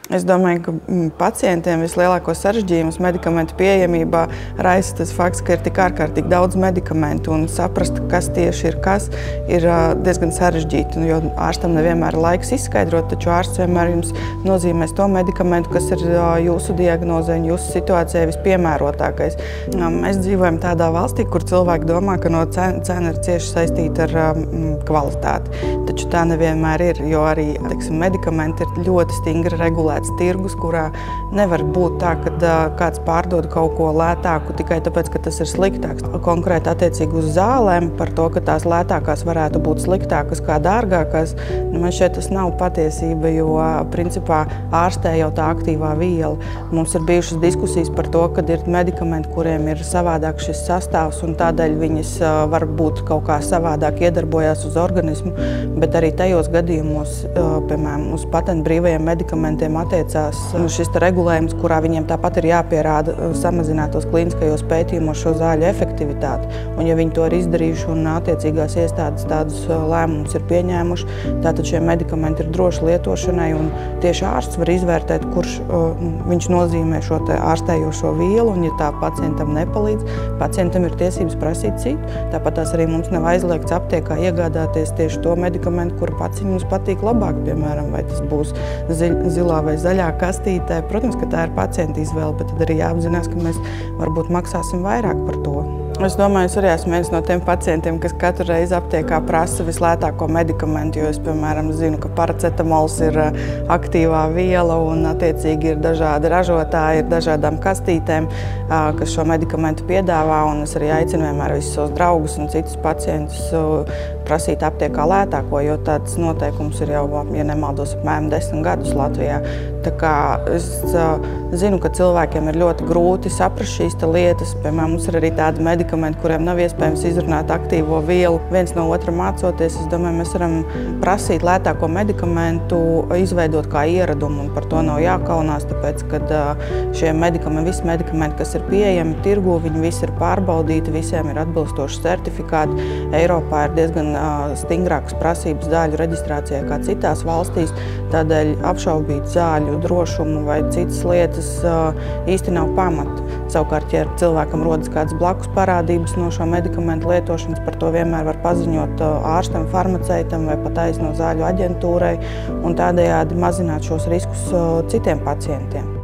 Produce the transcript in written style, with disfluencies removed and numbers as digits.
Es domāju, ka pacientiem vislielāko sarežģījumus medikamentu pieejamībā raisa tas fakts, ka ir tik ārkārtīgi daudz medikamentu un saprast, kas tieši ir kas, ir diezgan sarežģīti. Jo ārstam nevienmēr ir laiks izskaidrot, taču ārsts vienmēr jums nozīmēs to medikamentu, kas ir jūsu diagnozē un jūsu situācijai vispiemērotākais. Mēs dzīvojam tādā valstī, kur cilvēki domā, ka no cena ir cieši saistīta ar kvalitāti. Taču tā nevienmēr ir, jo arī medikamenti ir ļoti stingri regulēti tirgus, kurā nevar būt tā, ka kāds pārdod kaut ko lētāku tikai tāpēc, ka tas ir sliktāks. Konkrēti attiecīgi uz zālēm par to, ka tās lētākās varētu būt sliktākas kā dārgākās, man šķiet tas nav patiesība, jo principā ārstē jau tā aktīvā viela. Mums ir bijušas diskusijas par to, ka ir medikamenti, kuriem ir savādāk šis sastāvs un tādēļ viņas varbūt kaut kā savādāk iedarbojās uz organismu, bet arī tajos gadījumos, piemēram, uz patentbrīvajiem medikamentiem attiecās šis regulējums, kurā viņiem tāpat ir jāpierāda samazinātos klīniskajos pētījumos šo zāļu efektivitāti. Un ja viņi to ir izdarījuši un attiecīgās iestādes tādus lēmumus ir pieņēmuši, tātad šie medikamenti ir droši lietošanai un tieši ārsts var izvērtēt, kurš viņš nozīmē šo ārstējošo vielu, un ja tā pacientam nepalīdz, pacientam ir tiesības prasīt citu. Tāpat tās arī mums nav aizliegts aptiekā iegādāties tieši to medikamentu, kuru pats mums patīk labāk, piemēram, vai tas būs zilā vai zaļā kastītē. Protams, ka tā ir pacienta izvēle, bet tad arī jāapzinās, ka mēs varbūt maksāsim vairāk par to. Es domāju, es arī esmu viens no tiem pacientiem, kas katru reizi aptiekā prasa vislētāko medikamentu, jo es, piemēram, zinu, ka paracetamols ir aktīvā viela un attiecīgi ir dažādi ražotāji, ir dažādām kastītēm, kas šo medikamentu piedāvā, un es arī aicinu vienmēr visus savus draugus un citus pacientus prasīt aptiekā lētāko, jo tāds noteikums ir jau, ja nemaldos, apmēram 10 gadus Latvijā. Tā kā es zinu, ka cilvēkiem ir ļoti grūti saprast šīs lietas. Piemēram, mums ir arī tādi medikamenti, kuriem nav iespējams izrunāt aktīvo vielu. Viens no otra mācoties, es domāju, mēs varam prasīt lētāko medikamentu, izveidot kā ieradumu, un par to nav jākaunās, tāpēc, ka šie medikamenti, visi medikamenti, kas ir pieejami tirgū, viņi visi ir pārbaudīti, visiem ir atbilstoši certifikāti. Eiropā ir diezgan stingrākas prasības zāļu reģistrācijai kā citās valstīs, tādēļ apšaubīt zāļu drošumu vai citas lietas īsti nav pamata. Savukārt, ja cilvēkam rodas kādas blakus parādības no šo medikamentu lietošanas, par to vienmēr var paziņot ārstam, farmaceitam vai pat aizno zāļu aģentūrai un tādējādi mazināt šos riskus citiem pacientiem.